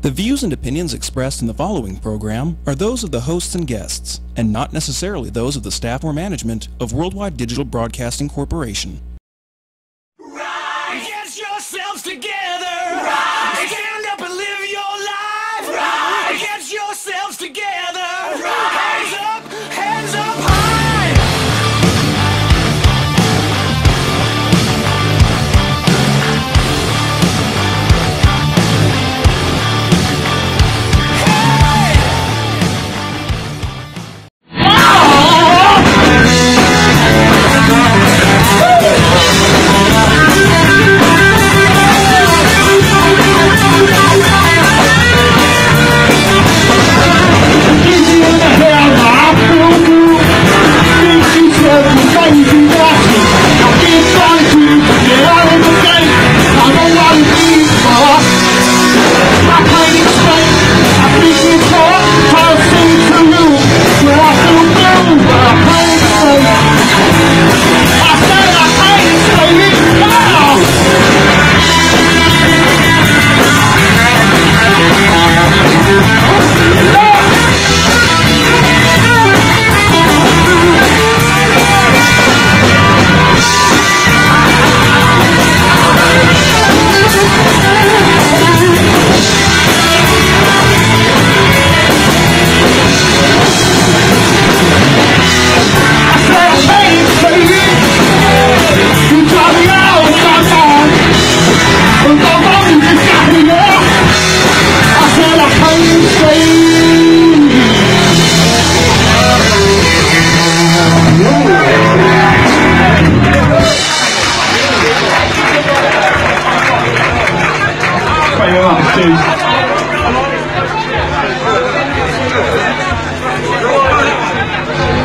The views and opinions expressed in the following program are those of the hosts and guests, and not necessarily those of the staff or management of Worldwide Digital Broadcasting Corporation. Right. Get yourselves together. Right. Stand up and live your life. Right. Get yourselves together. Right. Hands up high.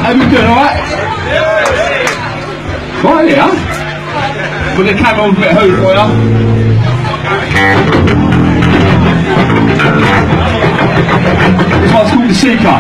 How you doing, alright? Right, yeah? With the camera a bit home for you. This one's called The Seeker.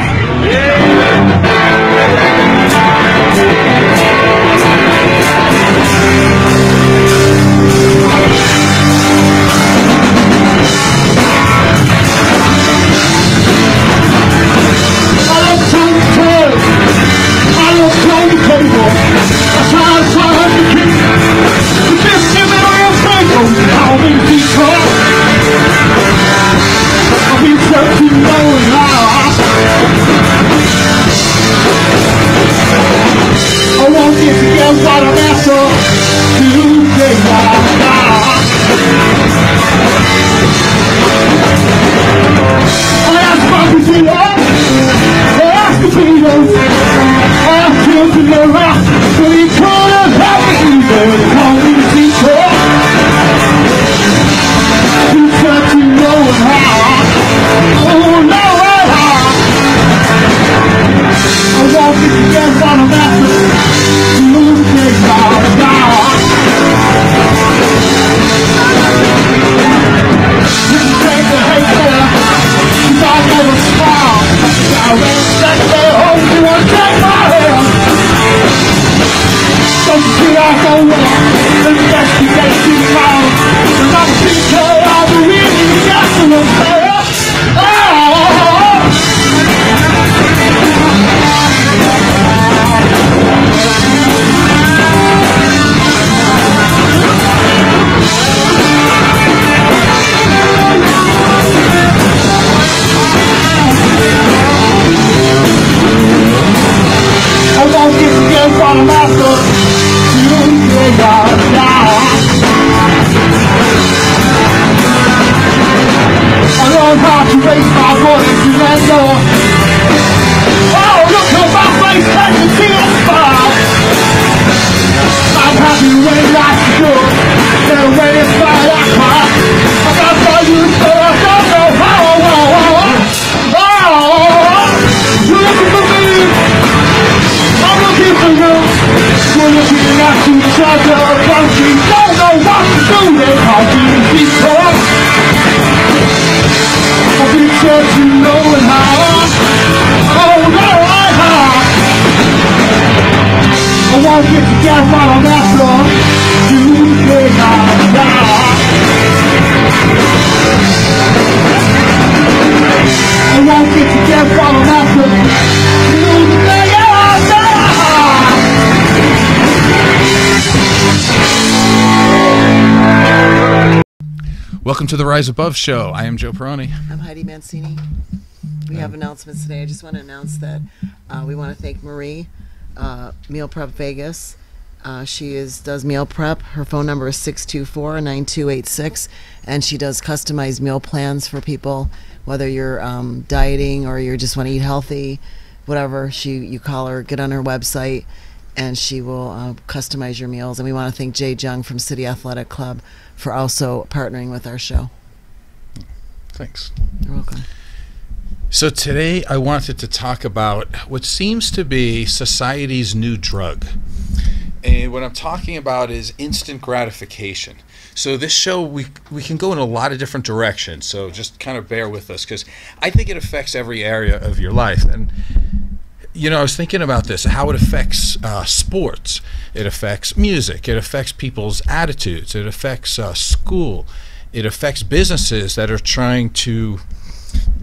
Welcome to the Rise Above Show. I am Joe Peroni. I'm Heidi Mancini. We have announcements today. I just want to announce that we want to thank Marie, Meal Prep Vegas. She does meal prep. Her phone number is 624-9286, and she does customized meal plans for people, whether you're dieting or you just want to eat healthy, whatever. You call her, get on her website, and she will customize your meals. And we want to thank Jay Jung from City Athletic Club for also partnering with our show. Thanks. You're welcome. So today I wanted to talk about what seems to be society's new drug. And what I'm talking about is instant gratification. So this show, we can go in a lot of different directions, so just kind of bear with us, because I think it affects every area of your life. And you know, I was thinking about this, how it affects sports, it affects music, it affects people's attitudes, it affects school, it affects businesses that are trying to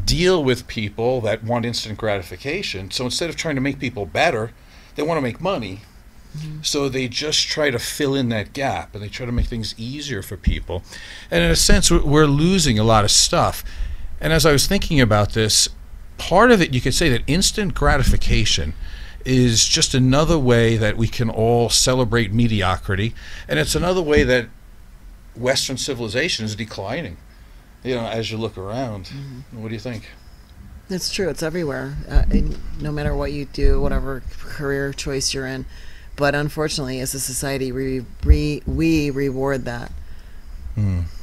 deal with people that want instant gratification. So instead of trying to make people better, they want to make money. Mm-hmm. So they just try to fill in that gap, and they try to make things easier for people. And in a sense, we're losing a lot of stuff. And as I was thinking about this, part of it, you could say that instant gratification is just another way that we can all celebrate mediocrity, and it's another way that Western civilization is declining, you know, as you look around. Mm-hmm. What do you think? It's true. It's everywhere. No matter what you do, whatever career choice you're in. But unfortunately, as a society, we reward that.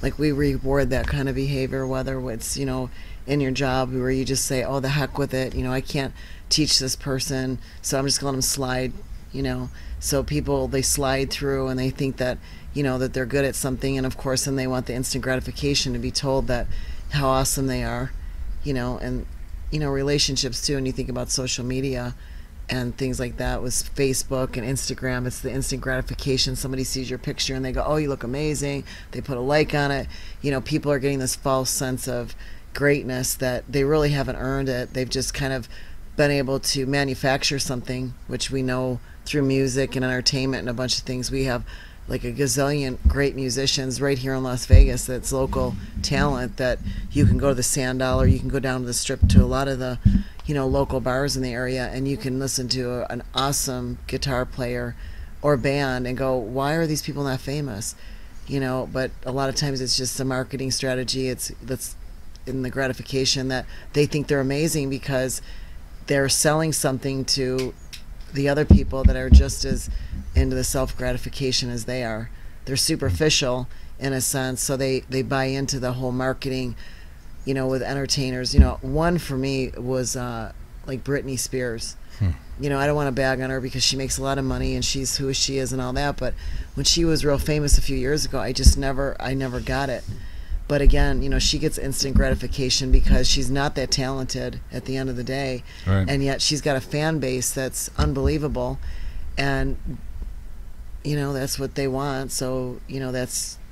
Like, we reward that kind of behavior, whether it's, you know, in your job where you just say, oh, the heck with it, you know, I can't teach this person, so I'm just gonna let them slide, you know. So people, they slide through and they think that, you know, that they're good at something, and of course then they want the instant gratification to be told that how awesome they are, you know. And you know, relationships too, and you think about social media and things like that, with Facebook and Instagram, it's the instant gratification. Somebody sees your picture and they go, oh, you look amazing, they put a like on it. You know, people are getting this false sense of greatness that they really haven't earned it. They've just kind of been able to manufacture something, which we know through music and entertainment and a bunch of things. We have like a gazillion great musicians right here in Las Vegas that's local talent, that you can go to the Sand Dollar, you can go down to the Strip, to a lot of the, you know, local bars in the area, and you can listen to an awesome guitar player or band and go, why are these people not famous? You know, but a lot of times it's just a marketing strategy. That's in the gratification that they think they're amazing because they're selling something to the other people that are just as into the self-gratification as they are. They're superficial in a sense, so they buy into the whole marketing, you know, with entertainers. You know, one for me was like Britney Spears. You know, I don't want to bag on her because she makes a lot of money and she's who she is and all that, but when she was real famous a few years ago, I never got it. But again, you know, she gets instant gratification because she's not that talented at the end of the day. Right. And yet she's got a fan base that's unbelievable, and you know, that's what they want. So, you know,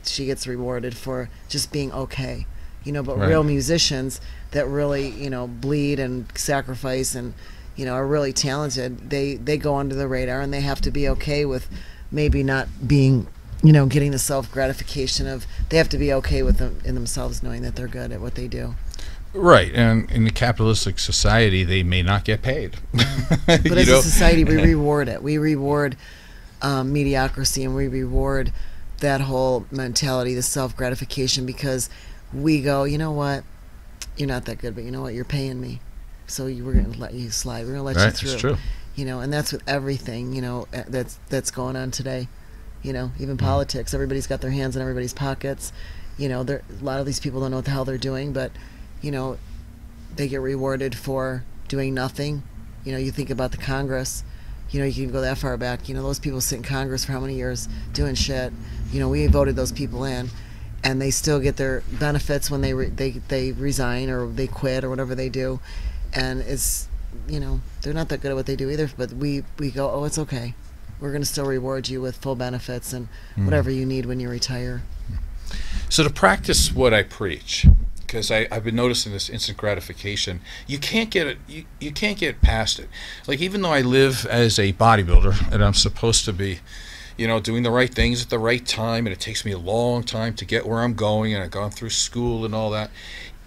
she gets rewarded for just being okay. You know, but right. Real musicians that really, you know, bleed and sacrifice and, you know, are really talented, they go under the radar, and they have to be okay with maybe not being, you know, getting the self-gratification of, they have to be okay with them in themselves, knowing that they're good at what they do. Right, and in the capitalistic society, they may not get paid. But as a society, we reward it. We reward mediocrity, and we reward that whole mentality, the self-gratification, because we go, you know what, you're not that good, but you know what, you're paying me, so we're going to let you slide. We're going to let you through. That's true. You know, and that's with everything, you know, that's going on today. You know, even politics, everybody's got their hands in everybody's pockets. You know, a lot of these people don't know what the hell they're doing, but, you know, they get rewarded for doing nothing. You know, you think about the Congress, you know, you can go that far back. You know, those people sit in Congress for how many years doing shit. You know, we voted those people in, and they still get their benefits when they resign or they quit or whatever they do. And it's, you know, they're not that good at what they do either, but we go, oh, it's okay. We're going to still reward you with full benefits and whatever you need when you retire. So to practice what I preach, because I've been noticing this instant gratification, you can't get it. You can't get past it. Like, even though I live as a bodybuilder and I'm supposed to be, doing the right things at the right time, and it takes me a long time to get where I'm going, and I've gone through school and all that.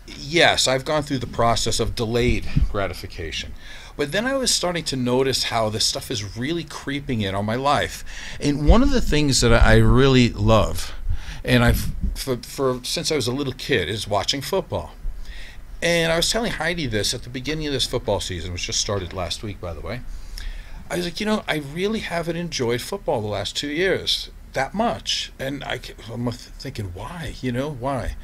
Yes, I've gone through the process of delayed gratification. But then I was starting to notice how this stuff is really creeping in on my life. And one of the things that I really love, and since I was a little kid, is watching football. And I was telling Heidi this at the beginning of this football season, which just started last week, by the way. I was like, I really haven't enjoyed football the last 2 years that much. And I'm thinking, why? Why?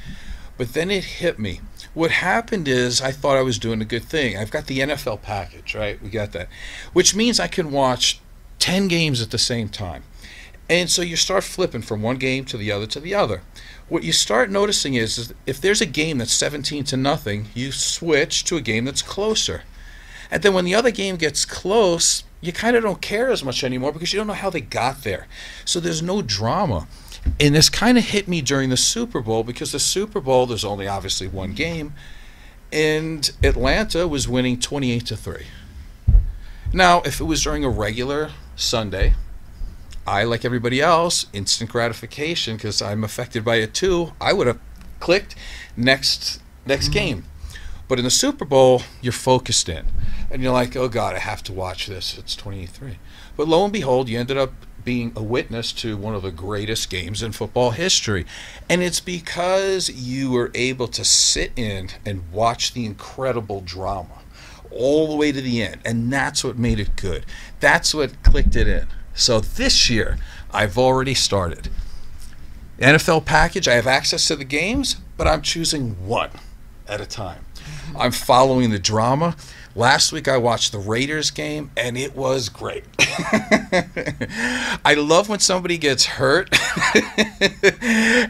But then it hit me. What happened is I thought I was doing a good thing. I've got the NFL package, right? We got that. Which means I can watch 10 games at the same time. And so you start flipping from one game to the other to the other. What you start noticing is if there's a game that's 17-0, you switch to a game that's closer. And then when the other game gets close, you kind of don't care as much anymore because you don't know how they got there. So there's no drama. And this kind of hit me during the Super Bowl because the Super Bowl, there's only obviously one game, and Atlanta was winning 28-3. Now, if it was during a regular Sunday, I, like everybody else, instant gratification, because I'm affected by it too, I would have clicked next game. But in the Super Bowl, you're focused in. And you're like, oh, God, I have to watch this. It's 28-3. But lo and behold, you ended up being a witness to one of the greatest games in football history. And it's because you were able to sit in and watch the incredible drama all the way to the end. And that's what made it good. That's what clicked it in. So this year, I've already started. NFL package, I have access to the games, but I'm choosing one at a time. I'm following the drama. Last week I watched the Raiders game, and it was great. I love when somebody gets hurt,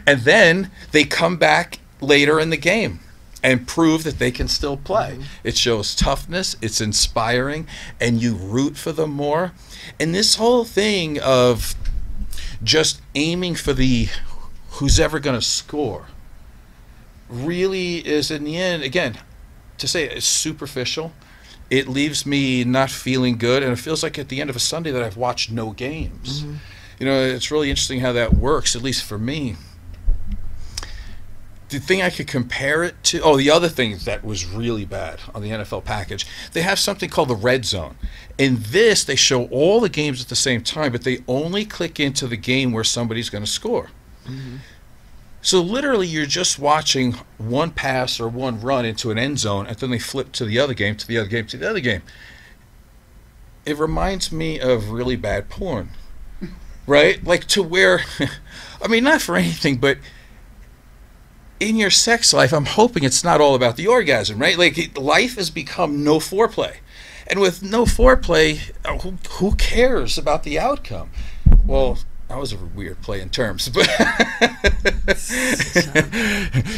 and then they come back later in the game and prove that they can still play. It shows toughness, it's inspiring, and you root for them more. And this whole thing of just aiming for the who's ever going to score really is, in the end, again, to say it's superficial. It leaves me not feeling good, and it feels like at the end of a Sunday that I've watched no games. It's really interesting how that works, at least for me. The thing I could compare it to, the other thing that was really bad on the NFL package, they have something called the red zone. In this, they show all the games at the same time, but they only click into the game where somebody's going to score. So literally, you're just watching one pass or one run into an end zone, and then they flip to the other game, to the other game, to the other game. It reminds me of really bad porn, right? Like to where, I mean, not for anything, but in your sex life, I'm hoping it's not all about the orgasm, right? Like life has become no foreplay. And with no foreplay, who cares about the outcome? Well, that was a weird play in terms, but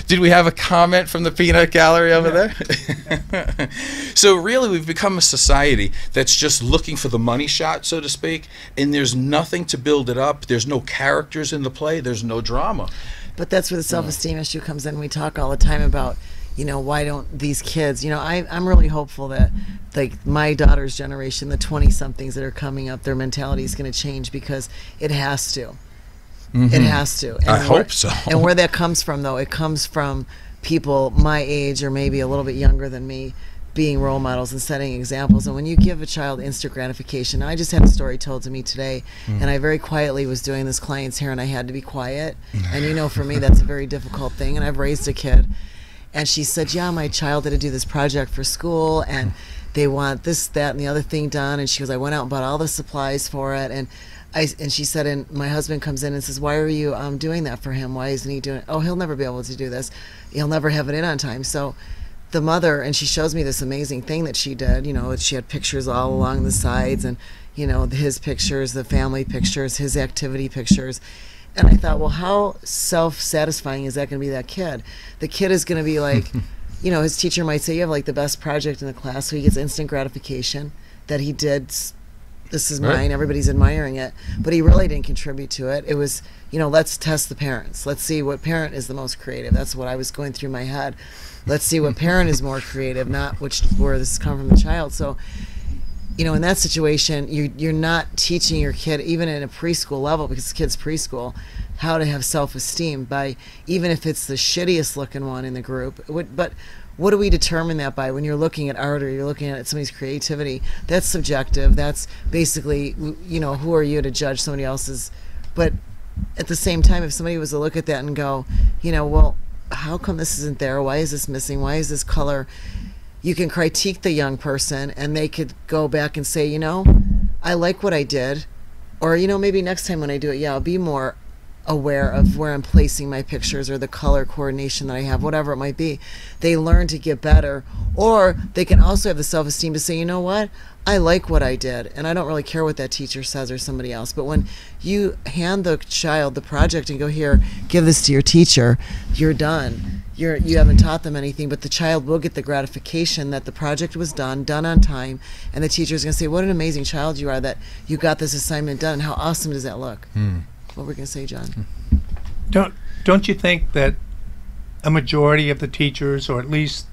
did we have a comment from the peanut gallery over there? So really, we've become a society that's just looking for the money shot, so to speak, and there's nothing to build it up. There's no characters in the play. There's no drama. But that's where the self-esteem issue comes in. We talk all the time about, why don't these kids, I'm really hopeful that, like, my daughter's generation, the 20-somethings that are coming up, their mentality is going to change because it has to. It has to. And I hope so. And where that comes from, though, it comes from people my age or maybe a little bit younger than me being role models and setting examples. And when you give a child instant gratification, I just had a story told to me today, and I very quietly was doing this client's hair, and I had to be quiet. And for me, that's a very difficult thing. And I've raised a kid. And she said, yeah, my child had to do this project for school, and they want this, that, and the other thing done. And she goes, I went out and bought all the supplies for it. And she said, and my husband comes in and says, why are you doing that for him? Why isn't he doing it? Oh, he'll never be able to do this. He'll never have it in on time. So the mother, and she shows me this amazing thing that she did. She had pictures all along the sides, and, his pictures, the family pictures, his activity pictures. And I thought, well, how self-satisfying is that going to be, that kid? The kid is going to be like, his teacher might say, you have like the best project in the class, so he gets instant gratification that he did. This is mine. Everybody's admiring it. But he really didn't contribute to it. It was, let's test the parents. Let's see what parent is the most creative. That's what I was going through my head. Let's see what parent is more creative, not where this has come from the child. So in that situation, you're not teaching your kid, even at a preschool level, because the kid's preschool, how to have self-esteem by, even if it's the shittiest looking one in the group. But what do we determine that by? When you're looking at art or you're looking at somebody's creativity, that's subjective. That's basically, who are you to judge somebody else's? But at the same time, if somebody was to look at that and go, well, how come this isn't there? Why is this missing? Why is this color? You can critique the young person, and they could go back and say, I like what I did. Or, maybe next time when I do it, I'll be more aware of where I'm placing my pictures or the color coordination that I have, whatever it might be. They learn to get better. Or they can also have the self-esteem to say, you know what? I like what I did, and I don't really care what that teacher says or somebody else. But when you hand the child the project and go, here, give this to your teacher, you're done. You haven't taught them anything, but the child will get the gratification that the project was done on time, and the teacher's going to say, what an amazing child you are that you got this assignment done. How awesome does that look? What were we going to say, John? Don't you think that a majority of the teachers, or at least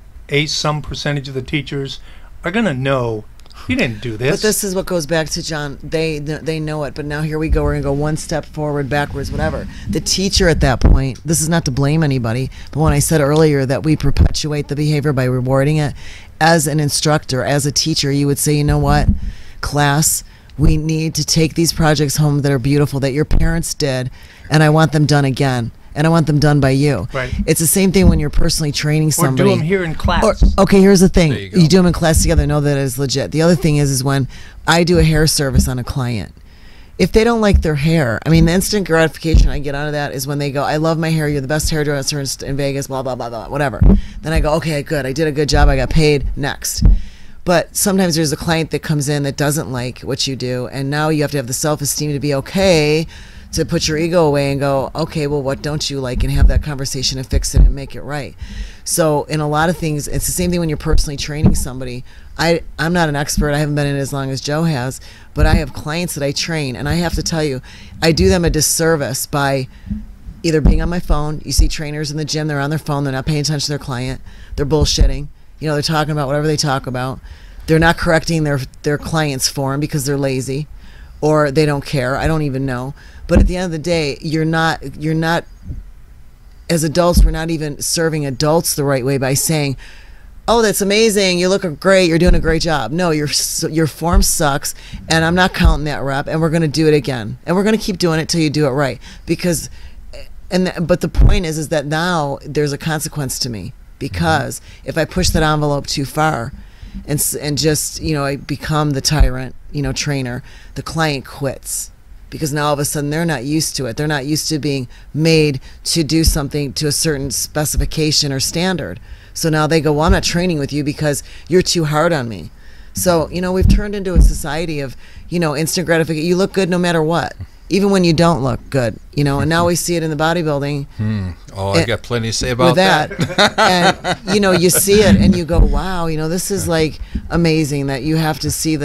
some percentage of the teachers, are going to know you didn't do this? But this is what goes back to John. They know it, but now here we go. We're going to go one step forward, backwards, whatever. The teacher at that point, this is not to blame anybody, but when I said earlier that we perpetuate the behavior by rewarding it, as an instructor, as a teacher, you would say, you know what, class, we need to take these projects home that are beautiful, that your parents did, and I want them done again. And I want them done by you. Right. It's the same thing when you're personally training somebody. Or do them here in class. Okay, here's the thing. You go. You do them in class together, know that is legit. The other thing is when I do a hair service on a client, if they don't like their hair, the instant gratification I get out of that is when they go, I love my hair, you're the best hairdresser in Vegas, blah, blah, blah, blah, whatever. Then I go, okay, good, I did a good job, I got paid, next. But sometimes there's a client that comes in that doesn't like what you do, and now you have to have the self-esteem to be okay to put your ego away and go, okay, well, what don't you like, and have that conversation and fix it and make it right. So in a lot of things, it's the same thing when you're personally training somebody. I'm not an expert. I haven't been in it as long as Joe has, but I have clients that I train, and I have to tell you, I do them a disservice by either being on my phone. You see trainers in the gym, they're on their phone, they're not paying attention to their client, they're bullshitting. They're talking about whatever they talk about. They're not correcting their client's form because they're lazy, or they don't care. I don't even know. But at the end of the day, you're not, as adults, we're not even serving adults the right way by saying, oh, that's amazing, you look great, you're doing a great job. No, your form sucks, and I'm not counting that rep, and we're going to do it again. And we're going to keep doing it till you do it right. But the point is that now there's a consequence to me, because if I push that envelope too far and just, I become the tyrant, trainer, the client quits. Because now all of a sudden they're not used to it. They're not used to being made to do something to a certain specification or standard. So now they go, well, I'm not training with you because you're too hard on me. So, we've turned into a society of, instant gratification. You look good no matter what, even when you don't look good, and now we see it in the bodybuilding. I got plenty to say about that. And, you see it and you go, wow, this is like amazing that you have to see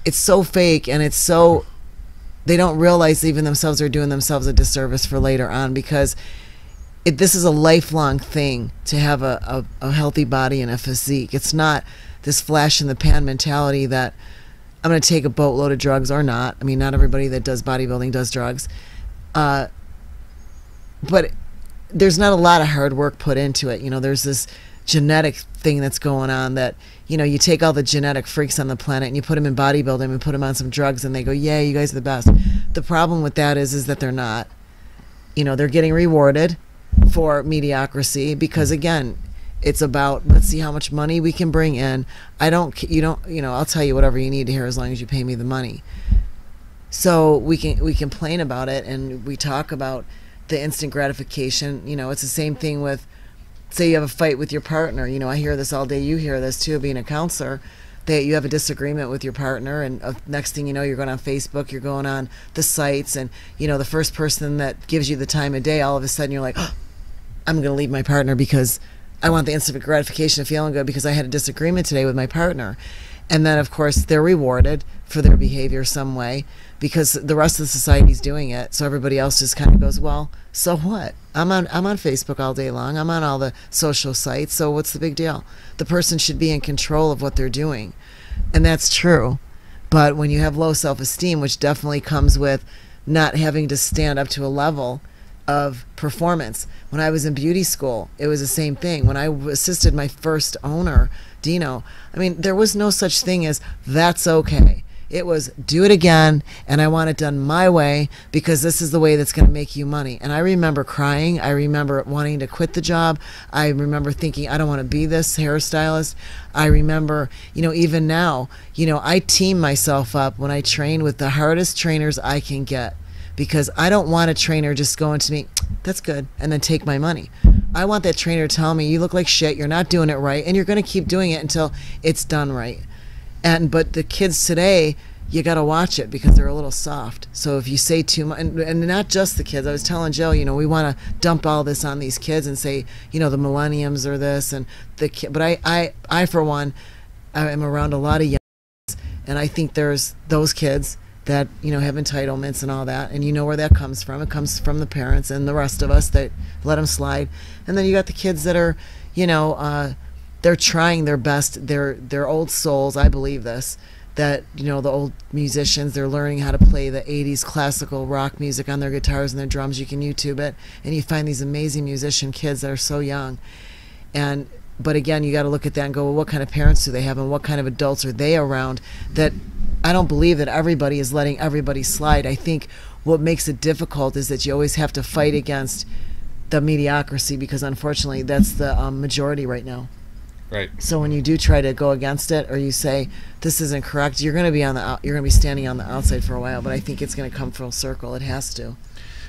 it's so fake, and it's so, they don't realize even themselves are doing themselves a disservice for later on, because this is a lifelong thing to have a healthy body and a physique. It's not this flash in the pan mentality that I'm going to take a boatload of drugs or not. Not everybody that does bodybuilding does drugs. But there's not a lot of hard work put into it. There's this genetic thing that's going on that, you take all the genetic freaks on the planet and you put them in bodybuilding and put them on some drugs and they go, yeah, you guys are the best. The problem with that is that they're not. They're getting rewarded for mediocrity because, again, it's about, let's see how much money we can bring in. I'll tell you whatever you need to hear as long as you pay me the money. So we complain about it, and we talk about the instant gratification. It's the same thing with, say you have a fight with your partner. I hear this all day. You hear this too, being a counselor, that you have a disagreement with your partner, and next thing you know, you're going on Facebook, you're going on the sites, and the first person that gives you the time of day, all of a sudden you're like, oh, I'm going to leave my partner because I want the instant gratification of feeling good because I had a disagreement today with my partner. And then, of course, they're rewarded for their behavior some way because the rest of the society's doing it. So everybody else just kind of goes, well, so what? I'm on Facebook all day long. I'm on all the social sites. So what's the big deal? The person should be in control of what they're doing. And that's true. But when you have low self-esteem, which definitely comes with not having to stand up to a level of performance. When I was in beauty school, it was the same thing. When I assisted my first owner, Dino, I mean, there was no such thing as that's okay. It was do it again, and I want it done my way because this is the way that's going to make you money. And I remember crying. I remember wanting to quit the job. I remember thinking, I don't want to be this hairstylist. I remember, even now, I team myself up when I train with the hardest trainers I can get because I don't want a trainer just going to me, that's good, and then take my money. I want that trainer to tell me, you look like shit, you're not doing it right, and you're going to keep doing it until it's done right. But the kids today, you got to watch it because they're a little soft. So if you say too much, and not just the kids. I was telling Jill, we want to dump all this on these kids and say, the millenniums are this and the kid. But I for one, I am around a lot of young kids, and I think there's those kids that have entitlements and all that, and where that comes from. It comes from the parents and the rest of us that let them slide. And then you got the kids that are, they're trying their best. They're old souls. I believe this. That the old musicians, they're learning how to play the 80s classical rock music on their guitars and their drums. You can YouTube it, and you find these amazing musician kids that are so young. But again, you got to look at that and go, well, what kind of parents do they have, and what kind of adults are they around? That I don't believe that everybody is letting everybody slide. I think what makes it difficult is that you always have to fight against the mediocrity because unfortunately that's the majority right now. Right. So when you do try to go against it, or you say this isn't correct, you're going to be standing on the outside for a while. But I think it's going to come full circle. It has to.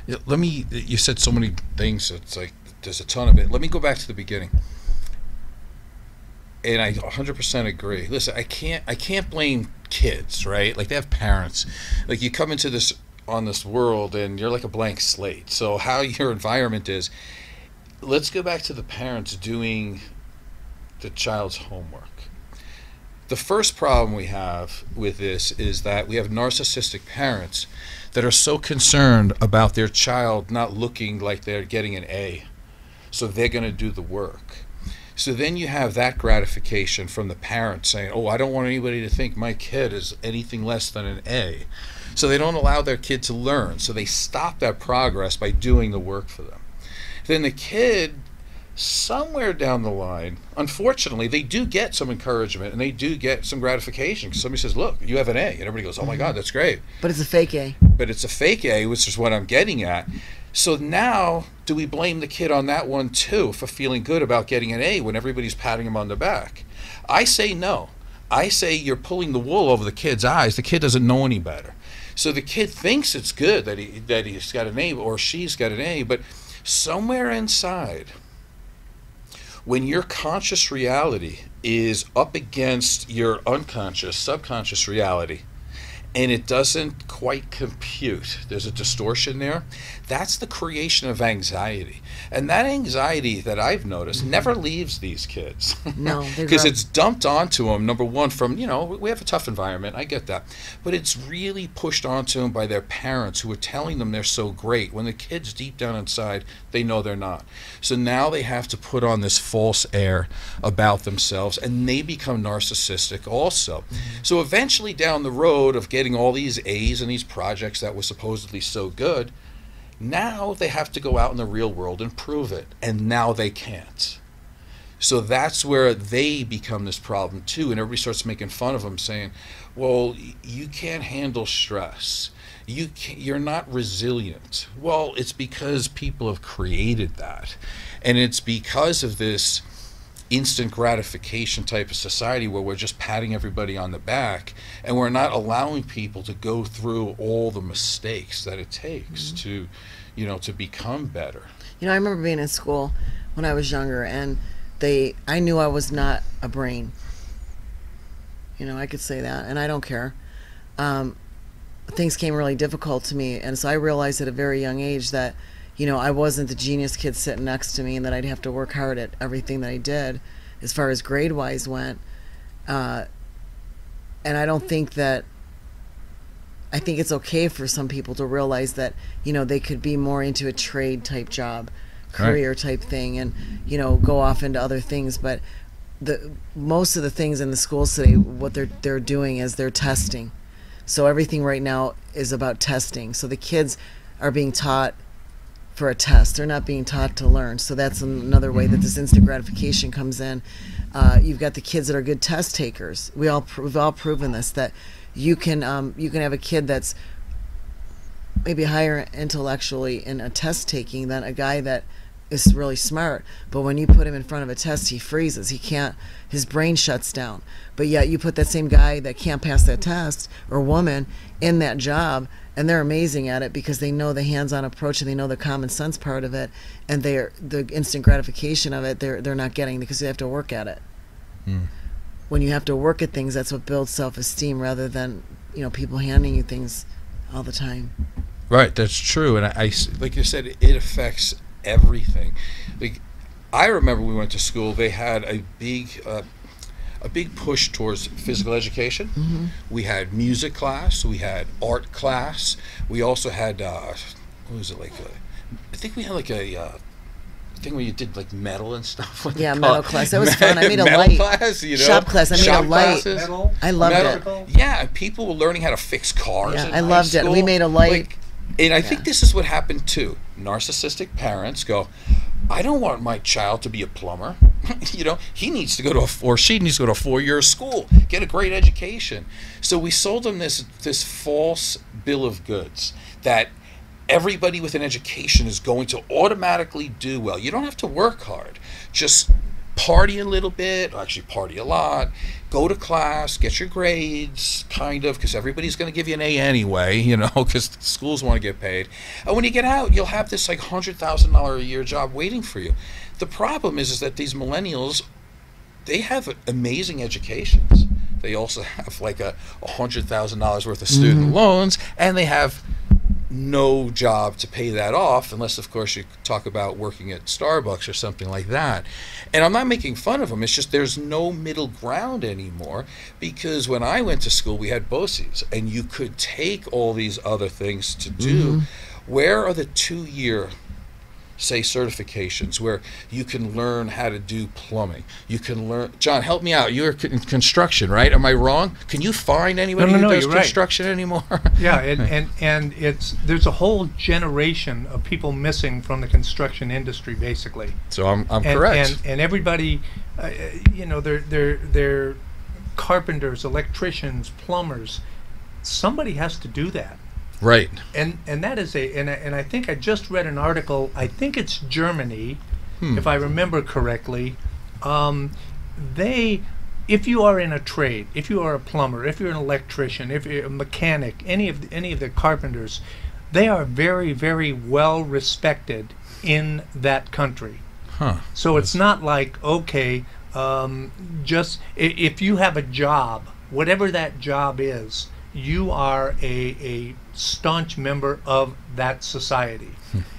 Yeah, you said so many things. It's like there's a ton of it. Let me go back to the beginning. And I 100% agree. Listen, I can't blame kids, right? Like they have parents. Like you come into this world and you're like a blank slate. So how your environment is. Let's go back to the parents doing the child's homework. The first problem we have with this is that we have narcissistic parents that are so concerned about their child not looking like they're getting an A. So they're going to do the work. So then you have that gratification from the parent saying, oh, I don't want anybody to think my kid is anything less than an A. So they don't allow their kid to learn. So they stop that progress by doing the work for them. Then the kid, somewhere down the line, unfortunately, they do get some encouragement and they do get some gratification. Because somebody says, look, you have an A. And everybody goes, oh my God, that's great. But it's a fake A. But it's a fake A, which is what I'm getting at. So now, do we blame the kid on that one too for feeling good about getting an A when everybody's patting him on the back? I say no. I say you're pulling the wool over the kid's eyes. The kid doesn't know any better. So the kid thinks it's good that he's got an A or she's got an A, but somewhere inside, when your conscious reality is up against your unconscious, subconscious reality, and it doesn't quite compute, there's a distortion there, that's the creation of anxiety. And that anxiety that I've noticed never leaves these kids. No. Because it's dumped onto them, number one, from, we have a tough environment, I get that. But it's really pushed onto them by their parents who are telling them they're so great, when the kids deep down inside, they know they're not. So now they have to put on this false air about themselves, and they become narcissistic also. So eventually down the road of getting all these A's and these projects that were supposedly so good, now they have to go out in the real world and prove it, and now they can't. So that's where they become this problem too, and everybody starts making fun of them, saying, well, you can't handle stress. You're not resilient. Well, it's because people have created that, and it's because of this instant gratification type of society where we're just patting everybody on the back and we're not allowing people to go through all the mistakes that it takes to become better. I remember being in school when I was younger, and I knew I was not a brain. I could say that, and I don't care. Things came really difficult to me, and so I realized at a very young age that I wasn't the genius kid sitting next to me, and that I'd have to work hard at everything that I did as far as grade-wise went. And I don't think that, I think it's okay for some people to realize that, they could be more into a trade type job, career type thing, and, go off into other things. But most of the things in the schools today, what they're doing is they're testing. So everything right now is about testing. So the kids are being taught for a test. They're not being taught to learn. So that's another way that this instant gratification comes in. You've got the kids that are good test takers. We've all proven this, that you can have a kid that's maybe higher intellectually in a test taking than a guy that is really smart, but when you put him in front of a test, he freezes. He can't, his brain shuts down. But yet you put that same guy that can't pass that test, or woman, in that job, and they're amazing at it because they know the hands-on approach and they know the common sense part of it, and the instant gratification of it, they're not getting, because they have to work at it. When you have to work at things, that's what builds self-esteem, rather than, you know, people handing you things all the time. Right, that's true. And I like you said, it affects everything. Like, I remember we went to school, they had a big push towards physical education. We had music class, we had art class, we also had what was it, like I think we had like a thing where you did like metal and stuff. Yeah, metal class. That was fun. I made a metal light. Class, you know? Shop class. I made a light. Metal. I loved it. Yeah, and people were learning how to fix cars. Yeah, in I loved high it. school. We made a light. Like, and I think this is what happened too. Narcissistic parents go, I don't want my child to be a plumber. You know, he needs to go to she needs to go to a 4-year school, get a great education. So we sold them this false bill of goods that everybody with an education is going to automatically do well. You don't have to work hard. Just party a little bit, or actually party a lot, go to class, get your grades, kind of, because everybody's going to give you an A anyway, you know, because schools want to get paid. And when you get out, you'll have this like $100,000 a year job waiting for you. The problem is that these millennials, they have amazing educations. They also have like $100,000 worth of student loans, and they have no job to pay that off, unless of course you talk about working at Starbucks or something like that. And I'm not making fun of them, it's just there's no middle ground anymore, because when I went to school we had BOCES and you could take all these other things to do. Where are the 2-year say certifications where you can learn how to do plumbing? You can learn, John, help me out, you're in construction, right? Am I wrong? Can you find anybody who does construction anymore? Yeah, and there's a whole generation of people missing from the construction industry, basically. So I'm correct. And everybody, you know, they're carpenters, electricians, plumbers. Somebody has to do that. Right. And that is and I think I just read an article, I think it's Germany, if I remember correctly. If you are in a trade, if you are a plumber, if you're an electrician, if you're a mechanic, any of the carpenters, they are very, very well respected in that country. So it's not like, okay, just if you have a job, whatever that job is, you are a staunch member of that society.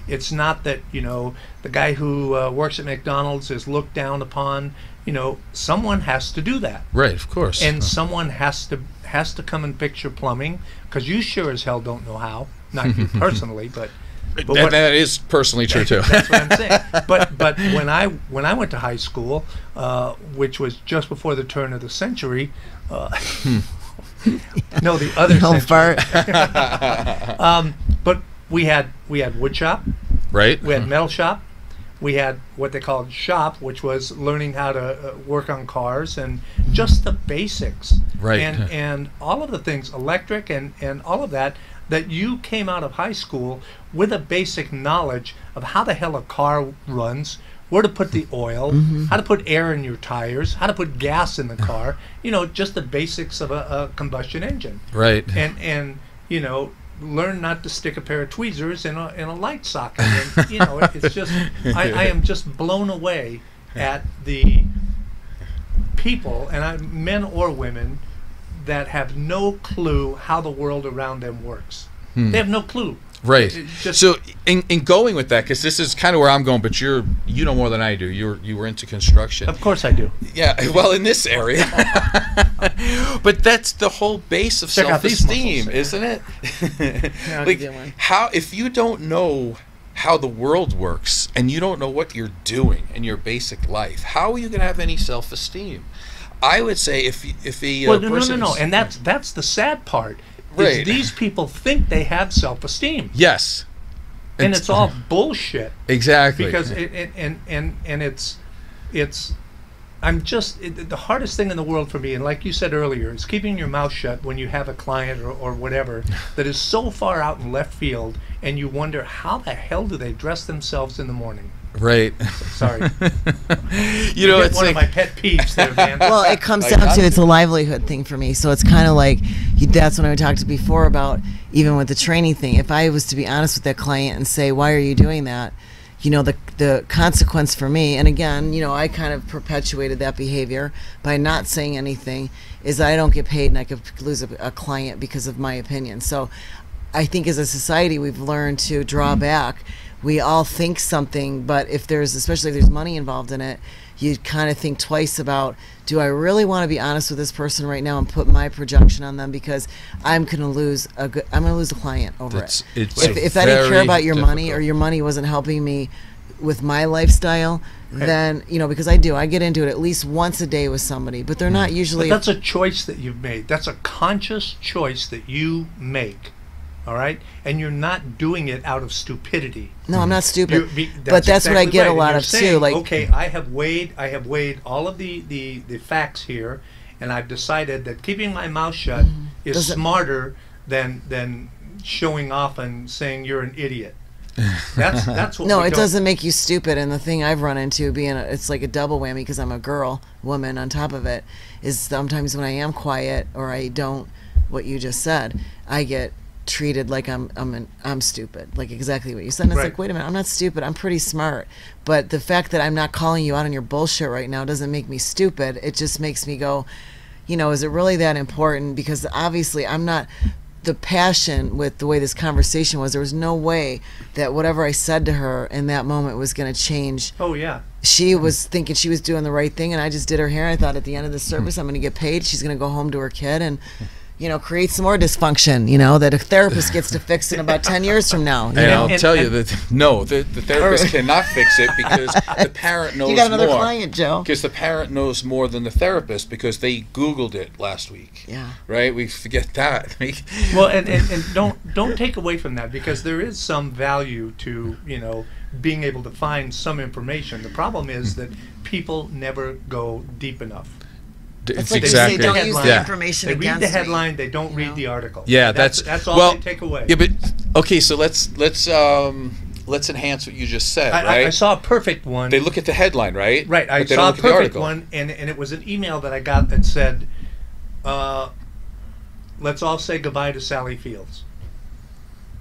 It's not that, you know, the guy who works at McDonald's is looked down upon. You know, someone has to do that. Right, of course. And someone has to come and fix your plumbing, because you sure as hell don't know how. Not you personally, but that is personally true too. That's what I'm saying. But when I went to high school, which was just before the turn of the century, no, the other century. But we had wood shop, right? We had metal shop. We had what they called shop, which was learning how to work on cars and just the basics. Right. And all of the things, electric and all of that you came out of high school with a basic knowledge of how the hell a car runs, where to put the oil, how to put air in your tires, how to put gas in the car, you know, just the basics of a combustion engine. Right. And you know, learn not to stick a pair of tweezers in a light socket. And, you know, it's just, I am just blown away at the people, and men or women, that have no clue how the world around them works. They have no clue. Right. So in going with that, because this is kind of where I'm going, but you know more than I do. You were into construction. Of course I do. Yeah, well, in this area. But that's the whole base of Check out these self-esteem, muscles. isn't it? Yeah, Like, how, if you don't know how the world works and you don't know what you're doing in your basic life, how are you going to have any self-esteem? I would say if a Well, person no, is- and that's the sad part. Right. Is these people think they have self-esteem, yes, and it's all bullshit. exactly Because it's the hardest thing in the world for me, and like you said earlier, is keeping your mouth shut when you have a client or whatever that is so far out in left field, and you wonder how the hell do they dress themselves in the morning. right. Sorry, You know, hit it's one like of my pet peeves there, man. Well, it comes I down got to you. it's a livelihood thing for me. So it's kind of like that's when I talked before about even with the training thing. If I was to be honest with that client and say, "Why are you doing that?" You know, the consequence for me, and again, you know, I kind of perpetuated that behavior by not saying anything, is I don't get paid and I could lose a client because of my opinion. So I think as a society, we've learned to draw back. We all think something, but especially if there's money involved in it, you kind of think twice about, do I really want to be honest with this person right now and put my projection on them because I'm going to lose a client over That's- it. it's If I didn't care very about your money or difficult. your money wasn't helping me with my lifestyle, then, you know, because I get into it at least once a day with somebody, but they're not But usually. that's a choice that you've made. That's a conscious choice that you make. All right, and you're not doing it out of stupidity. No, I'm not stupid. But exactly that's what I get right. a lot And of you're saying, too. Like, okay, I have weighed all of the facts here, and I've decided that keeping my mouth shut is Doesn't- smarter than showing off and saying you're an idiot. That's what. no, we it don't- doesn't make you stupid. And the thing I've run into it's like a double whammy because I'm a woman on top of it, is sometimes when I am quiet or I don't, what you just said, I get treated like I'm stupid, like exactly what you said. And it's Right. like, wait a minute, I'm not stupid. I'm pretty smart. But the fact that I'm not calling you out on your bullshit right now doesn't make me stupid. It just makes me go, you know, is it really that important? Because obviously I'm not. The passion with the way this conversation was, there was no way that whatever I said to her in that moment was going to change. Oh yeah. She was thinking she was doing the right thing, and I just did her hair. I thought at the end of the service, I'm going to get paid. She's going to go home to her kid and, you know, create some more dysfunction, you know, that a therapist gets to fix in about 10 years from now. You And know? I'll tell you that no, the therapist cannot fix it because the parent knows You got another more. client, Joe. Because the parent knows more than the therapist because they Googled it last week. Yeah. Right? We forget that. Well, and don't take away from that, because there is some value to, you know, being able to find some information. The problem is that people never go deep enough. It's like they exactly. say, don't use the yeah. information They read against the me, headline, they don't you read know? the article. Yeah, that's all well, they take away. Yeah, but okay, so let's enhance what you just said, right? I saw a perfect one. They look at the headline, right? Right, I But they saw a don't look at the perfect article. one, and it was an email that I got that said, let's all say goodbye to Sally Fields.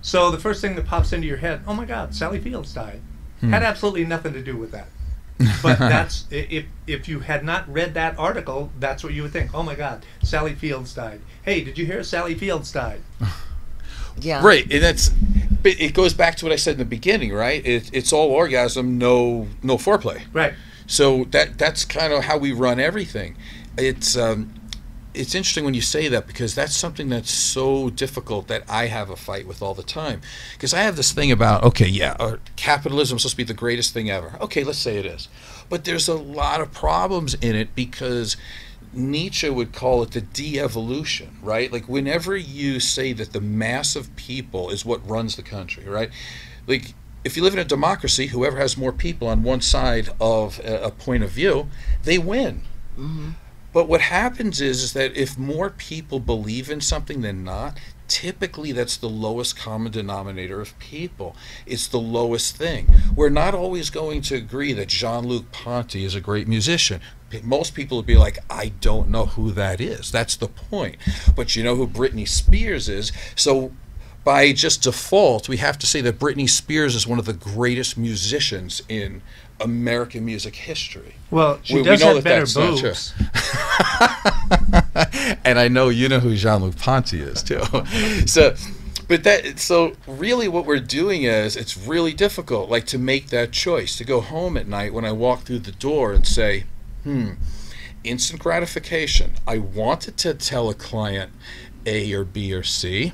So the first thing that pops into your head, oh my God, Sally Fields died. Had absolutely nothing to do with that. But that's, if you had not read that article, that's what you would think. Oh my God, Sally Fields died. Hey, did you hear Sally Fields died? Yeah. Right, and but it goes back to what I said in the beginning, right? It's all orgasm, no foreplay. Right. So that's kind of how we run everything. It's interesting when you say that, because that's something that's so difficult that I have a fight with all the time. Because I have this thing about, okay, yeah, capitalism is supposed to be the greatest thing ever. Okay, let's say it is. But there's a lot of problems in it, because Nietzsche would call it the de-evolution, right? Like whenever you say that the mass of people is what runs the country, right? Like if you live in a democracy, whoever has more people on one side of a point of view, they win. Mm-hmm. But what happens is that if more people believe in something than not, typically that's the lowest common denominator of people. It's the lowest thing. We're not always going to agree that Jean-Luc Ponty is a great musician. Most people would be like, I don't know who that is. That's the point. But you know who Britney Spears is? So by just default, we have to say that Britney Spears is one of the greatest musicians in American music history. Well, she We does know have that better that's not true. boobs. And I know you know who Jean-Luc Ponty is too. So really what we're doing is, it's really difficult, like to make that choice, to go home at night when I walk through the door and say, instant gratification. I wanted to tell a client A or B or C,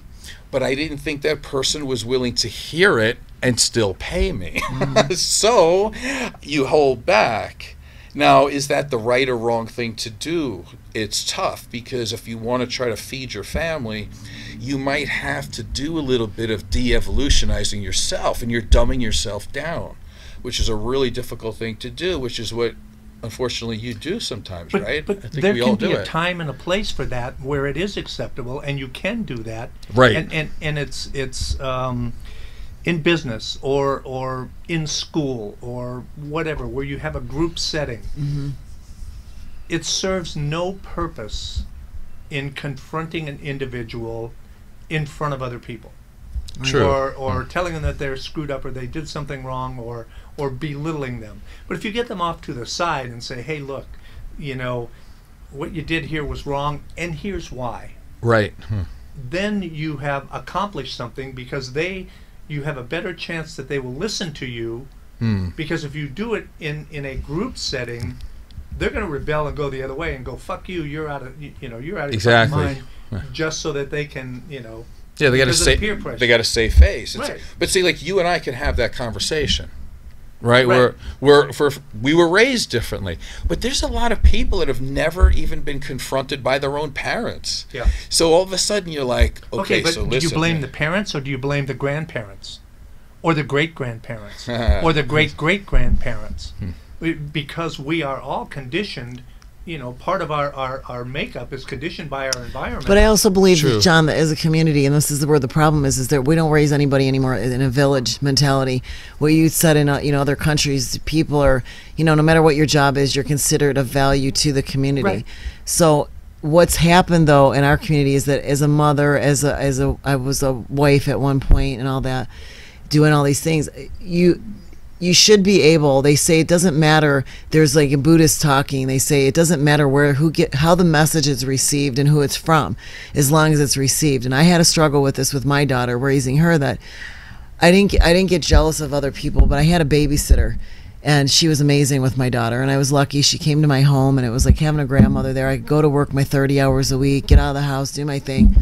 but I didn't think that person was willing to hear it and still pay me. So you hold back. Now, is that the right or wrong thing to do? It's tough, because if you want to try to feed your family, you might have to do a little bit of de-evolutionizing yourself, and you're dumbing yourself down, which is a really difficult thing to do, which is what, unfortunately, you do sometimes, right? But I think there we can all be do a it. time and a place for that where it is acceptable, and you can do that. Right. And it's in business or in school or whatever, where you have a group setting. It serves no purpose in confronting an individual in front of other people. True. Or telling them that they're screwed up or they did something wrong, or belittling them. But if you get them off to the side and say, hey, look, what you did here was wrong, and here's why. Right. Then you have accomplished something, because you have a better chance that they will listen to you. Because if you do it in a group setting, they're going to rebel and go the other way and go, fuck you, you're out of you're out of Exactly. your mind, just so that they can Yeah, they got to because of say peer pressure. they got to save face. Right. But see, like you and I can have that conversation, right? Right. We were raised differently, but there's a lot of people that have never even been confronted by their own parents. Yeah. So all of a sudden you're like, okay, but so do listen. you blame the parents, or do you blame the grandparents, or the great-grandparents, or the great-great-grandparents? Because we are all conditioned. Part of our makeup is conditioned by our environment. But I also believe, True. John, that as a community, and this is where the problem is that we don't raise anybody anymore in a village mentality. What you said in other countries, people are, no matter what your job is, you're considered of value to the community. Right. So what's happened though in our community is that as a mother, I was a wife at one point and all that, doing all these things, you should be able, they say it doesn't matter, there's like a Buddhist talking, they say it doesn't matter how the message is received and who it's from, as long as it's received. And I had a struggle with this with my daughter, raising her, that I didn't get jealous of other people, but I had a babysitter, and she was amazing with my daughter, and I was lucky. She came to my home, and it was like having a grandmother there. I could go to work my 30 hours a week, get out of the house, do my thing.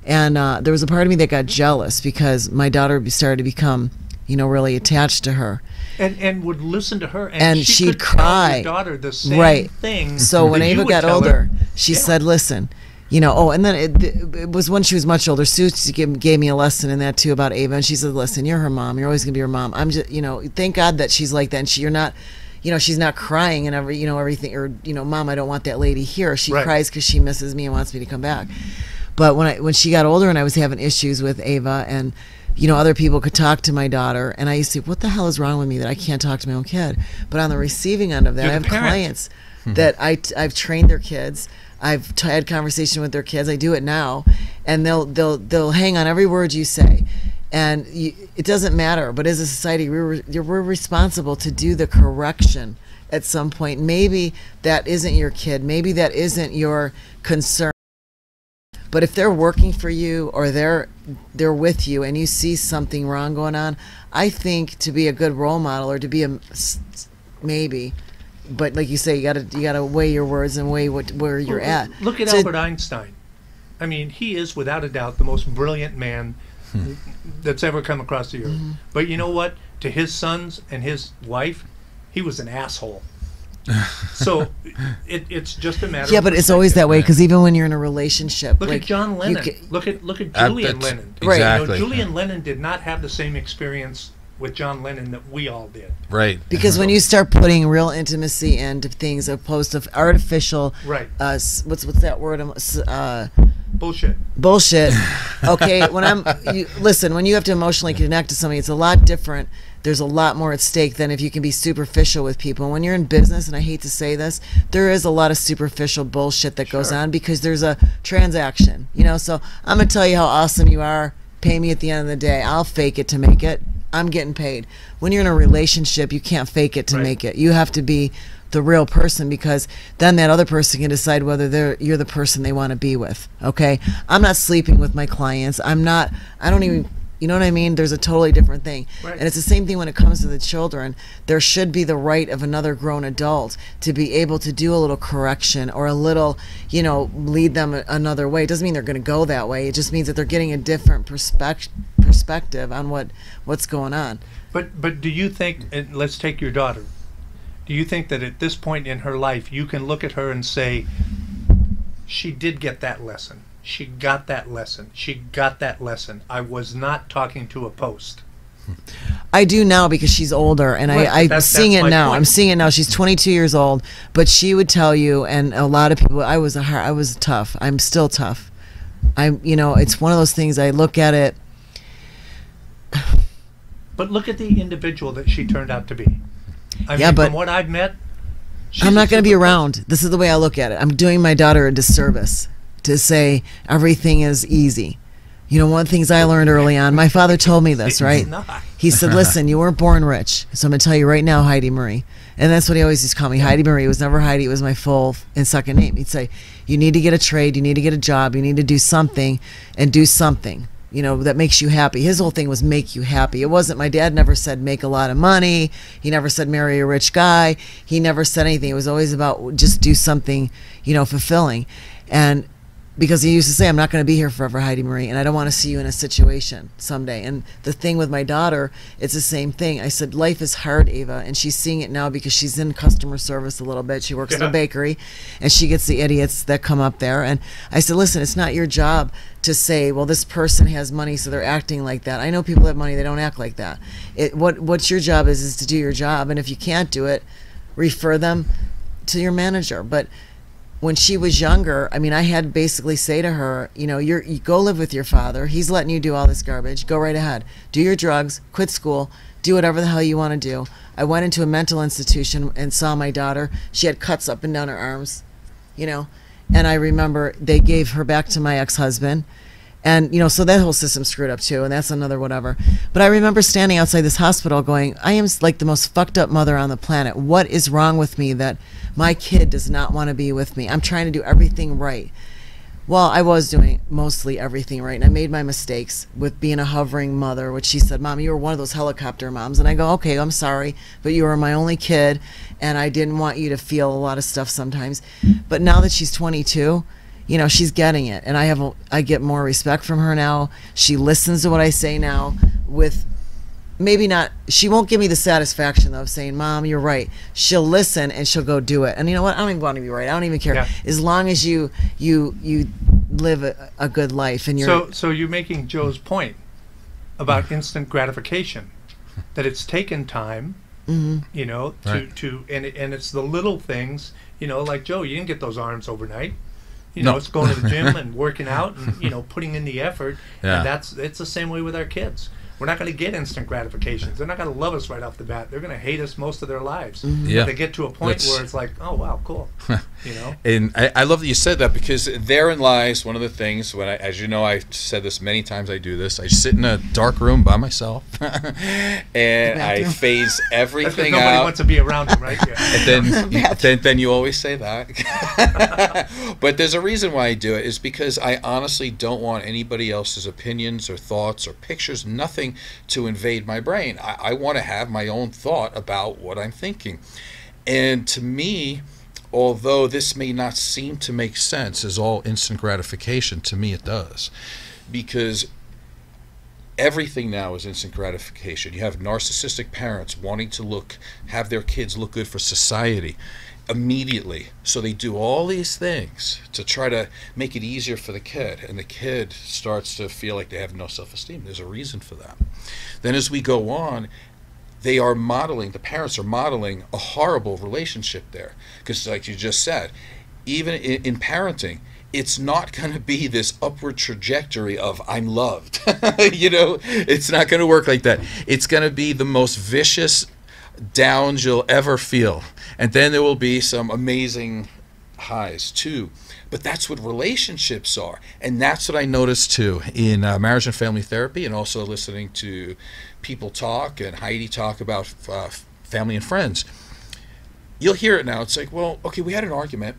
And there was a part of me that got jealous because my daughter started to become, really attached to her. And would listen to her, And she she'd could cry. tell your daughter the same Right. thing. So when that you Ava would got tell older, her. she Yeah. said, listen, and then it was when she was much older. Sue gave me a lesson in that too about Ava, and she said, listen, you're her mom. You're always going to be her mom. I'm just, thank God that she's like that. And you're not, she's not crying and everything, or, Mom, I don't want that lady here. She Right. cries because she misses me and wants me to come back. But when she got older and I was having issues with Ava, and other people could talk to my daughter, and I used to say, what the hell is wrong with me that I can't talk to my own kid? But on the receiving end of that, You're I the have parent. clients that I've trained their kids. I've had conversation with their kids. I do it now, and they'll hang on every word you say, and it doesn't matter. But as a society, we're responsible to do the correction at some point. Maybe that isn't your kid. Maybe that isn't your concern. But if they're working for you, or they're with you, and you see something wrong going on, I think to be a good role model, or to be maybe, but like you say, you gotta weigh your words and weigh where you're at. Look at So- Albert Einstein. I mean, he is without a doubt the most brilliant man that's ever come across the earth. But you know what? To his sons and his wife, he was an asshole. So it's just a matter. Yeah, of but it's always that way, Right. because even when you're in a relationship, Look like, at John you Lennon. ca- Look at Julian That's- Lennon. Right. Exactly. Julian Lennon did not have the same experience with John Lennon that we all did. Right. because when you start putting real intimacy into things opposed to artificial, Right. What's that word? Bullshit. Bullshit. Okay, listen, when you have to emotionally connect to somebody, it's a lot different. There's a lot more at stake than if you can be superficial with people. When you're in business, and I hate to say this, there is a lot of superficial bullshit that goes Sure. on, because there's a transaction. So I'm gonna tell you how awesome you are. Pay me at the end of the day. I'll fake it to make it. I'm getting paid. When you're in a relationship, you can't fake it to Right. make it. You have to be the real person, because then that other person can decide whether you're the person they want to be with. Okay, I'm not sleeping with my clients. I don't even, you know what I mean? There's a totally different thing. Right. And it's the same thing when it comes to the children. There should be the right of another grown adult to be able to do a little correction, or a little, lead them another way. It doesn't mean they're going to go that way. It just means that they're getting a different perspective perspective on what's going on. But do you think, and let's take your daughter, do you think that at this point in her life you can look at her and say, she did get that lesson, she got that lesson, she got that lesson, I was not talking to a post? I do now because she's older, and Right, I'm seeing it my now. point. I'm seeing it now. She's 22 years old, but she would tell you, and a lot of people, I was tough. I'm still tough. It's one of those things. I look at it. But look at the individual that she turned out to be. I Yeah, mean, but from what I've met, she's I'm a not going to be super around. This is the way I look at it. I'm doing my daughter a disservice to say everything is easy. One of the things I learned early on, my father told me this, It's right? not. He said, listen, you weren't born rich. So I'm going to tell you right now, Heidi Marie. And that's what he always used to call me, Heidi Marie. It was never Heidi. It was my full and second name. He'd say, you need to get a trade. You need to get a job. You need to do something and do something, that makes you happy. His whole thing was make you happy. It wasn't, my dad never said make a lot of money. He never said marry a rich guy. He never said anything. It was always about just do something, fulfilling. And because he used to say, I'm not going to be here forever, Heidi Marie, and I don't want to see you in a situation someday. And the thing with my daughter, it's the same thing. I said, life is hard, Ava, and she's seeing it now because she's in customer service a little bit. She works in a bakery, and she gets the idiots that come up there. And I said, listen, it's not your job to say, well, this person has money, so they're acting like that. I know people have money, they don't act like that. What your job is to do your job, and if you can't do it, refer them to your manager. But when she was younger, I mean, I had to basically say to her, you go live with your father. He's letting you do all this garbage. Go right ahead. Do your drugs, quit school, do whatever the hell you want to do. I went into a mental institution and saw my daughter. She had cuts up and down her arms, and I remember they gave her back to my ex-husband. And, so that whole system screwed up too, and that's another whatever. But I remember standing outside this hospital going, I am like the most fucked up mother on the planet. What is wrong with me that my kid does not want to be with me? I'm trying to do everything right. Well, I was doing mostly everything right, and I made my mistakes with being a hovering mother, which she said, Mom, you were one of those helicopter moms. And I go, okay, I'm sorry, but you were my only kid, and I didn't want you to feel a lot of stuff sometimes. But now that she's 22, she's getting it, and I get more respect from her now. She listens to what I say now with maybe not, she won't give me the satisfaction though of saying, Mom, you're right. She'll listen and she'll go do it. And you know what? I don't even want to be right. I don't even care. Yeah. As long as you live a good life and you're So you're making Joe's point about instant gratification, that it's taken time, Right. to and it's the little things, like Joe, you didn't get those arms overnight. No. It's going to the gym and working out and putting in the effort. Yeah. And it's the same way with our kids. We're not going to get instant gratifications. They're not going to love us right off the bat. They're going to hate us most of their lives. Yeah. But they get to a point That's- where it's like, oh wow, cool. And I love that you said that, because therein lies one of the things when as you know, I've said this many times, I do this. I sit in a dark room by myself and I phase That's 'cause everything nobody out. wants to be around them, right? Yeah. And then you always say that. But there's a reason why I do it, is because I honestly don't want anybody else's opinions or thoughts or pictures, nothing to invade my brain. I want to have my own thought about what I'm thinking. And to me, although this may not seem to make sense as all instant gratification, to me it does. Because everything now is instant gratification. You have narcissistic parents wanting to have their kids look good for society immediately. So they do all these things to try to make it easier for the kid. And the kid starts to feel like they have no self-esteem. There's a reason for that. Then as we go on, the parents are modeling a horrible relationship there. Because like you just said, even in parenting, it's not going to be this upward trajectory of I'm loved. It's not going to work like that. It's going to be the most vicious downs you'll ever feel. And then there will be some amazing highs too. But that's what relationships are. And that's what I noticed too in marriage and family therapy, and also listening to people talk and Heidi talk about family and friends. You'll hear it now. It's like, well, okay, we had an argument.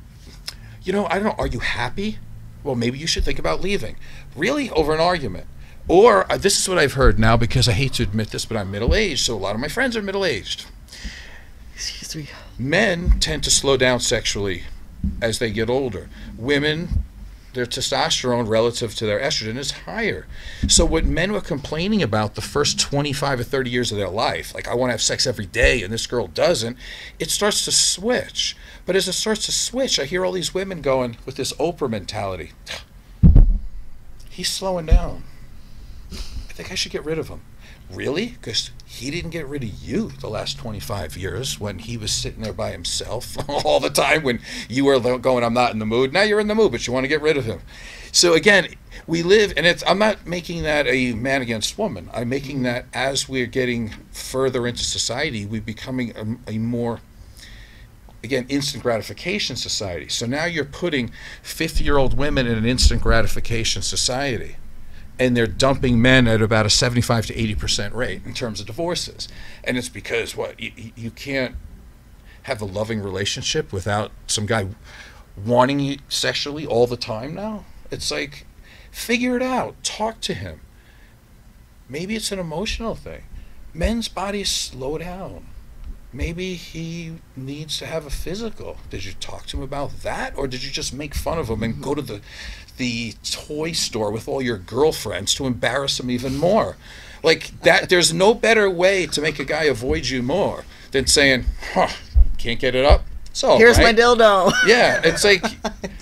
I don't know, are you happy? Well, maybe you should think about leaving. Really? Over an argument? Or this is what I've heard now, because I hate to admit this, but I'm middle-aged, so a lot of my friends are middle-aged. excuse me. Men tend to slow down sexually as they get older. Women their testosterone relative to their estrogen is higher. So what men were complaining about the first 25 or 30 years of their life, like I want to have sex every day and this girl doesn't, it starts to switch. But as it starts to switch, I hear all these women going with this Oprah mentality. He's slowing down. I think I should get rid of him. Really? Because he didn't get rid of you the last 25 years when he was sitting there by himself all the time when you were going, I'm not in the mood. Now you're in the mood, but you want to get rid of him. So again, we live, and I'm not making that a man against woman. I'm making that as we're getting further into society, we're becoming a more, again, instant gratification society. So now you're putting 50-year-old women in an instant gratification society. And they're dumping men at about a 75 to 80% rate in terms of divorces. And it's because, what, you can't have a loving relationship without some guy wanting you sexually all the time now? It's like, figure it out. Talk to him. Maybe it's an emotional thing. Men's bodies slow down. Maybe he needs to have a physical. Did you talk to him about that? Or did you just make fun of him and go to the toy store with all your girlfriends to embarrass him even more? Like that, there's no better way to make a guy avoid you more than saying, can't get it up? So here's my dildo. Yeah, it's like,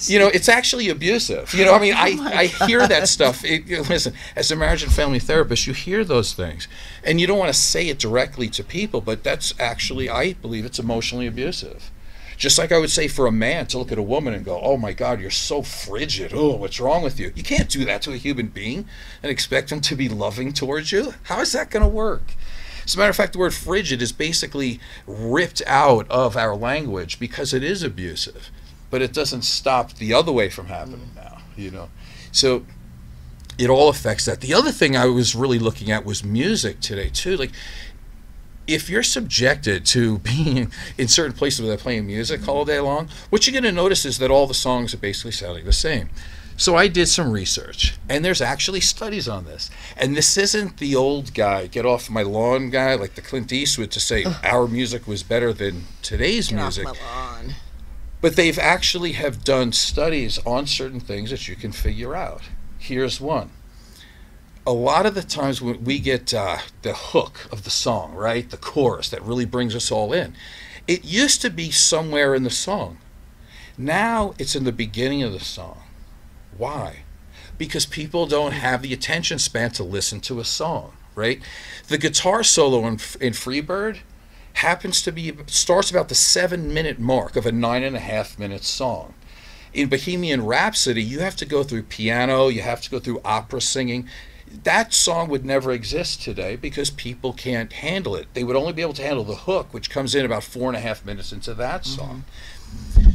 it's actually abusive. I mean, I hear that stuff. Listen, as a marriage and family therapist, you hear those things. And you don't want to say it directly to people, but that's actually, I believe it's emotionally abusive. Just like I would say for a man to look at a woman and go, oh my God, you're so frigid. Oh, what's wrong with you? You can't do that to a human being and expect him to be loving towards you. How is that going to work? As a matter of fact, the word frigid is basically ripped out of our language because it is abusive, but it doesn't stop the other way from happening now, So it all affects that. The other thing I was really looking at was music today too. Like, if you're subjected to being in certain places where they're playing music all day long, what you're going to notice is that all the songs are basically sounding the same. So I did some research, and there's actually studies on this. And this isn't the old guy, get off my lawn guy, like the Clint Eastwood, to say our music was better than today's music. Get off my lawn. But they've actually have done studies on certain things that you can figure out. Here's one. A lot of the times when we get the hook of the song, right, the chorus that really brings us all in, it used to be somewhere in the song. Now it's in the beginning of the song. Why? Because people don't have the attention span to listen to a song, right? The guitar solo in Freebird starts about the 7-minute mark of a 9.5-minute song. In Bohemian Rhapsody, you have to go through piano, you have to go through opera singing. That song would never exist today because people can't handle it. They would only be able to handle the hook, which comes in about 4.5 minutes into that song.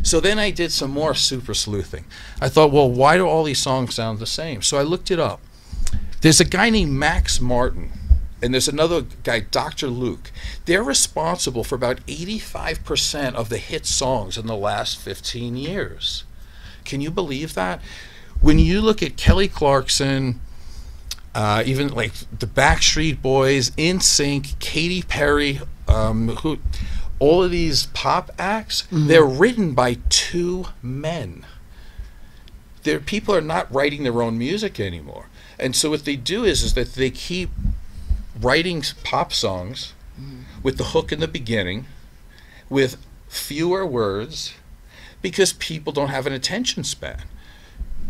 So then I did some more super sleuthing. I thought, well, why do all these songs sound the same? So I looked it up. There's a guy named Max Martin, and there's another guy, Dr. Luke. They're responsible for about 85% of the hit songs in the last 15 years. Can you believe that? When you look at Kelly Clarkson, even like the Backstreet Boys, NSYNC, Katy Perry, all of these pop acts, they're written by 2 men. People are not writing their own music anymore. And so what they do is that they keep writing pop songs with the hook in the beginning, with fewer words, because people don't have an attention span.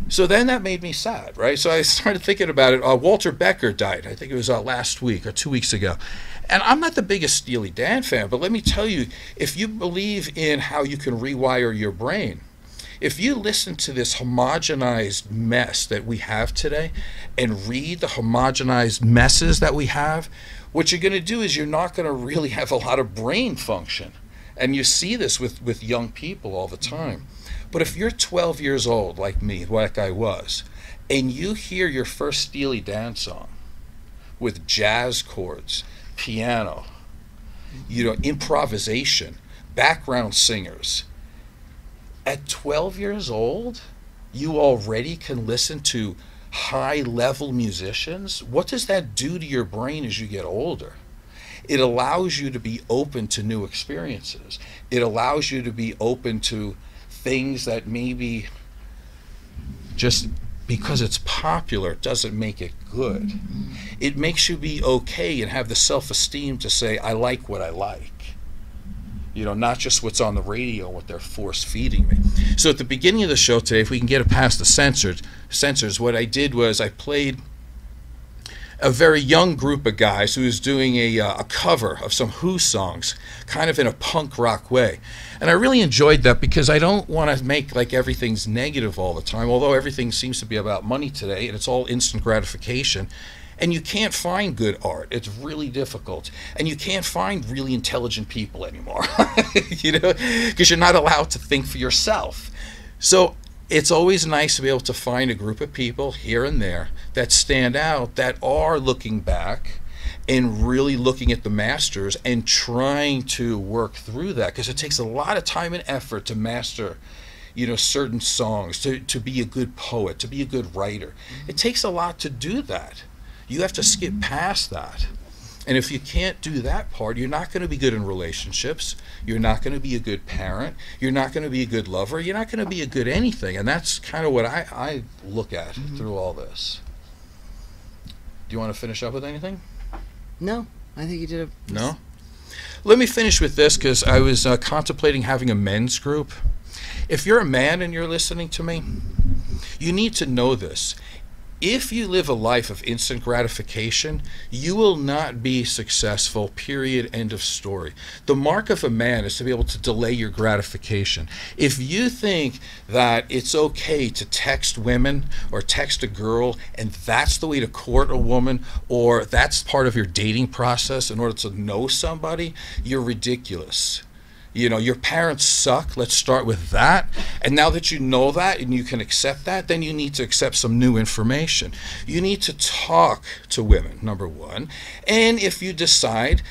So then that made me sad, right? So I started thinking about it. Walter Becker died. I think it was last week or 2 weeks ago. And I'm not the biggest Steely Dan fan, but let me tell you, if you believe in how you can rewire your brain, if you listen to this homogenized mess that we have today and read the homogenized messes that we have, what you're going to do is you're not going to really have a lot of brain function. And you see this with young people all the time. But if you're 12 years old, like me, like I was, and you hear your first Steely Dan song with jazz chords, piano, improvisation, background singers, at 12 years old, you already can listen to high-level musicians. What does that do to your brain as you get older? It allows you to be open to new experiences. It allows you to be open to things that maybe just because it's popular doesn't make it good. It makes you be okay and have the self-esteem to say, I like what I like. You know, not just what's on the radio, what they're force feeding me. So at the beginning of the show today, if we can get it past the censors, what I did was I played a very young group of guys who was doing a cover of some Who songs, kind of in a punk rock way. And I really enjoyed that because I don't want to make like everything's negative all the time, although everything seems to be about money today and it's all instant gratification. And you can't find good art. It's really difficult. And you can't find really intelligent people anymore, you know, because you're not allowed to think for yourself. So it's always nice to be able to find a group of people here and there that stand out, that are looking back and really looking at the masters and trying to work through that, because it takes a lot of time and effort to master, you know, certain songs, to be a good poet, to be a good writer. It takes a lot to do that. You have to skip past that. And if you can't do that part, you're not going to be good in relationships. You're not going to be a good parent. You're not going to be a good lover. You're not going to be a good anything. And that's kind of what I look at through all this. Do you want to finish up with anything? No, I think you did a... No? Let me finish with this, because I was contemplating having a men's group. If you're a man and you're listening to me, you need to know this. If you live a life of instant gratification, you will not be successful, period, end of story. The mark of a man is to be able to delay your gratification. If you think that it's okay to text women or text a girl and that's the way to court a woman, or that's part of your dating process in order to know somebody, you're ridiculous. You know, your parents suck. Let's start with that. And now that you know that and you can accept that, then you need to accept some new information. You need to talk to women, number one. And if you decide,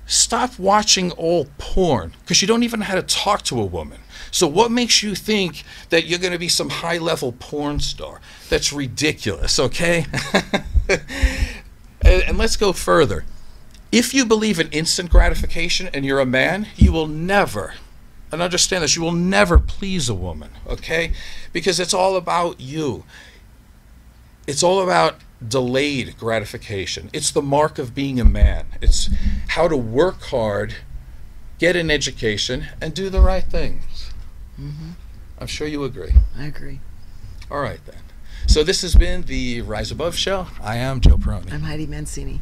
stop watching all porn, because you don't even know how to talk to a woman. So what makes you think that you're going to be some high-level porn star? That's ridiculous, okay? And let's go further. If you believe in instant gratification and you're a man, you will never, and understand this, you will never please a woman, okay? Because it's all about you. It's all about delayed gratification. It's the mark of being a man. It's how to work hard, get an education, and do the right things. I'm sure you agree. I agree. All right, then. So this has been the Rise Above Show. I am Joe Peroni. I'm Heidi Mancini.